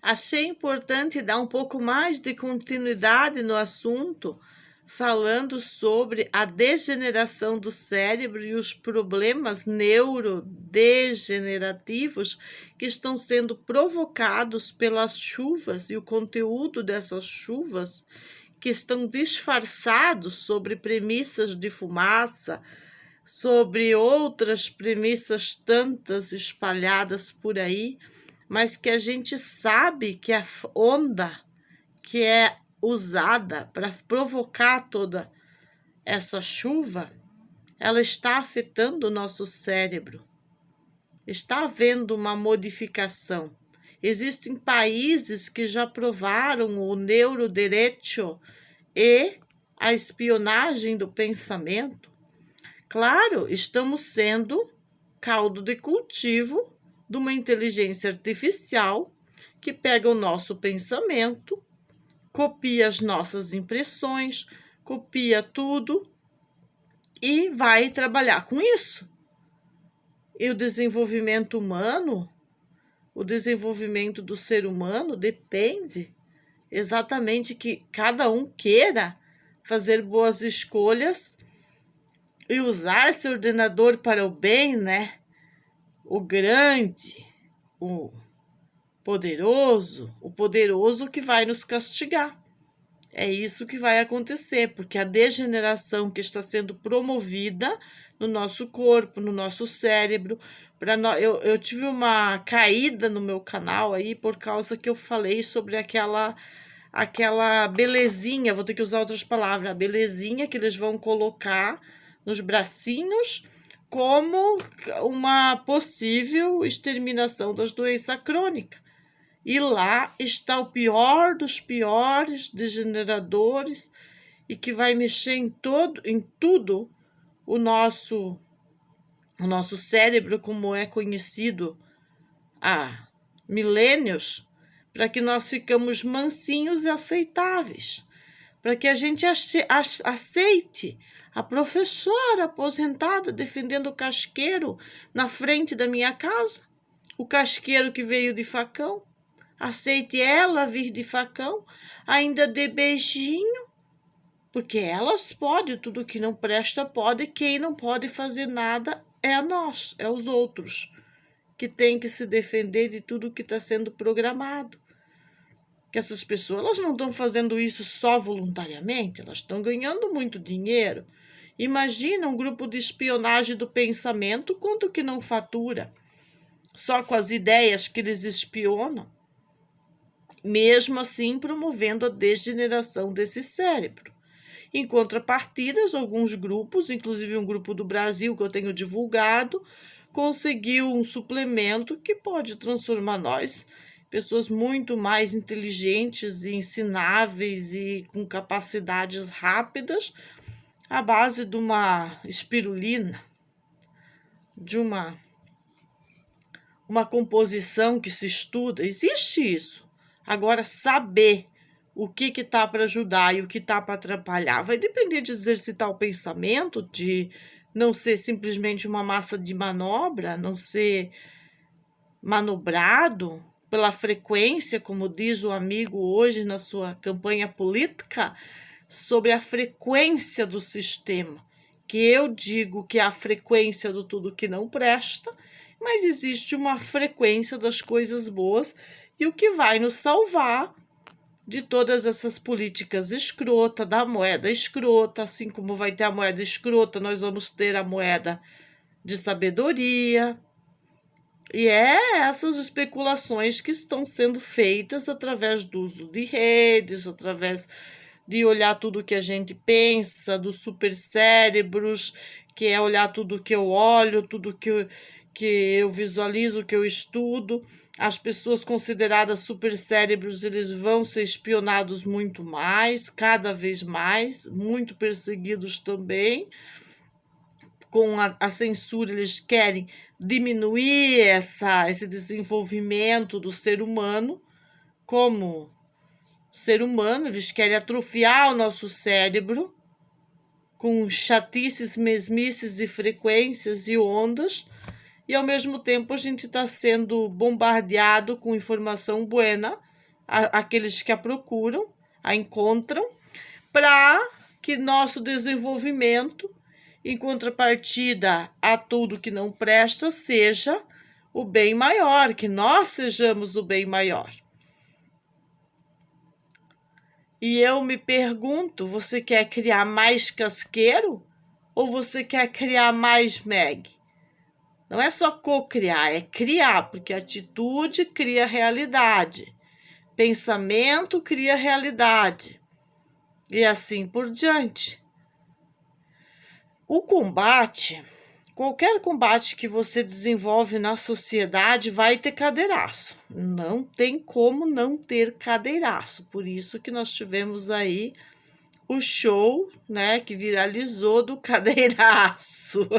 Achei importante dar um pouco mais de continuidade no assunto, falando sobre a degeneração do cérebro e os problemas neurodegenerativos que estão sendo provocados pelas chuvas e o conteúdo dessas chuvas que estão disfarçados sobre premissas de fumaça, sobre outras premissas tantas espalhadas por aí, mas que a gente sabe que a onda que é usada para provocar toda essa chuva, ela está afetando o nosso cérebro. Está havendo uma modificação. Existem países que já provaram o neurodireito e a espionagem do pensamento. Claro, estamos sendo caldo de cultivo de uma inteligência artificial que pega o nosso pensamento, copia as nossas impressões, copia tudo e vai trabalhar com isso. E o desenvolvimento humano, o desenvolvimento do ser humano depende exatamente que cada um queira fazer boas escolhas e usar esse ordenador para o bem, né? O grande, o poderoso que vai nos castigar. É isso que vai acontecer, porque a degeneração que está sendo promovida no nosso corpo, no nosso cérebro. Eu tive uma caída no meu canal aí por causa que eu falei sobre aquela belezinha, vou ter que usar outras palavras, a belezinha que eles vão colocar nos bracinhos como uma possível exterminação das doenças crônicas. E lá está o pior dos piores degeneradores e que vai mexer em tudo o nosso cérebro, como é conhecido há milênios, para que nós ficamos mansinhos e aceitáveis, para que a gente aceite a professora aposentada defendendo o casqueiro na frente da minha casa, o casqueiro que veio de facão. Aceite ela vir de facão, ainda dê beijinho, porque elas podem, tudo que não presta pode, quem não pode fazer nada é nós, é os outros, que tem que se defender de tudo que está sendo programado. Que essas pessoas, elas não estão fazendo isso só voluntariamente, elas estão ganhando muito dinheiro. Imagina um grupo de espionagem do pensamento, quanto que não fatura, só com as ideias que eles espionam. Mesmo assim promovendo a degeneração desse cérebro. Em contrapartidas, alguns grupos, inclusive um grupo do Brasil que eu tenho divulgado, conseguiu um suplemento que pode transformar nós, pessoas muito mais inteligentes e ensináveis e com capacidades rápidas, à base de uma espirulina, de uma composição que se estuda. Existe isso. Agora, saber o que está para ajudar e o que está para atrapalhar vai depender de exercitar o pensamento, de não ser simplesmente uma massa de manobra, não ser manobrado pela frequência, como diz o amigo hoje na sua campanha política, sobre a frequência do sistema, que eu digo que é a frequência do tudo que não presta, mas existe uma frequência das coisas boas e o que vai nos salvar de todas essas políticas escrotas, da moeda escrota, assim como vai ter a moeda escrota, nós vamos ter a moeda de sabedoria. E é essas especulações que estão sendo feitas através do uso de redes, através de olhar tudo que a gente pensa, dos supercérebros, que é olhar tudo que eu olho, tudo que eu visualizo, que eu estudo. As pessoas consideradas supercérebros, eles vão ser espionados muito mais, cada vez mais, muito perseguidos também. Com a censura, eles querem diminuir esse desenvolvimento do ser humano como ser humano, eles querem atrofiar o nosso cérebro com chatices, mesmices e frequências e ondas, e ao mesmo tempo a gente está sendo bombardeado com informação buena aqueles que a procuram, a encontram, para que nosso desenvolvimento, em contrapartida a tudo que não presta, seja o bem maior, que nós sejamos o bem maior. E eu me pergunto, você quer criar mais casqueiro ou você quer criar mais Meg? Não é só co-criar, é criar, porque atitude cria realidade, pensamento cria realidade, e assim por diante. O combate, qualquer combate que você desenvolve na sociedade vai ter cadeiraço. Não tem como não ter cadeiraço. Por isso que nós tivemos aí o show, né, que viralizou do cadeiraço.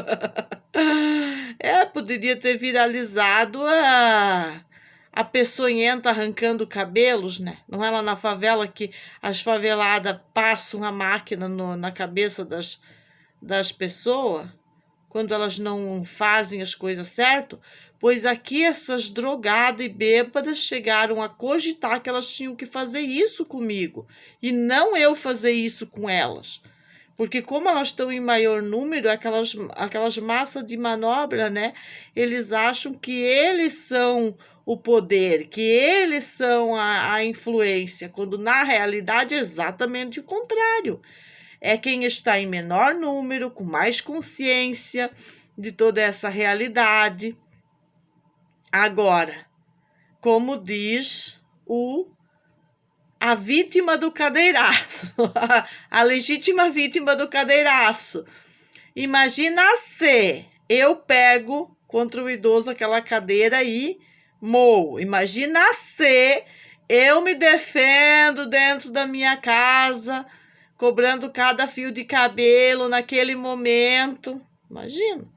Poderia ter viralizado a peçonhenta arrancando cabelos, né? Não é lá na favela que as faveladas passam a máquina na cabeça das pessoas quando elas não fazem as coisas certo? Pois aqui essas drogadas e bêbadas chegaram a cogitar que elas tinham que fazer isso comigo e não eu fazer isso com elas. Porque como elas estão em maior número, aquelas massas de manobra, né? Eles acham que eles são o poder, que eles são a influência, quando na realidade é exatamente o contrário. É quem está em menor número, com mais consciência de toda essa realidade. Agora, como diz a vítima do cadeiraço, a legítima vítima do cadeiraço. Imagina se eu pego contra o idoso aquela cadeira e moo. Imagina se eu me defendo dentro da minha casa, cobrando cada fio de cabelo naquele momento. Imagina.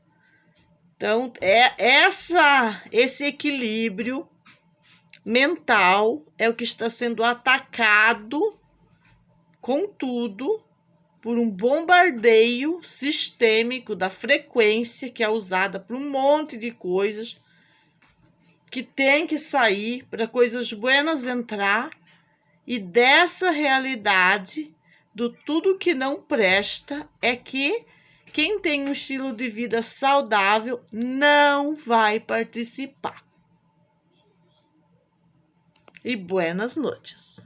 Então, esse equilíbrio mental é o que está sendo atacado, contudo, por um bombardeio sistêmico da frequência que é usada para um monte de coisas que tem que sair para coisas buenas entrar, e dessa realidade do tudo que não presta é que quem tem um estilo de vida saudável não vai participar. E buenas noites.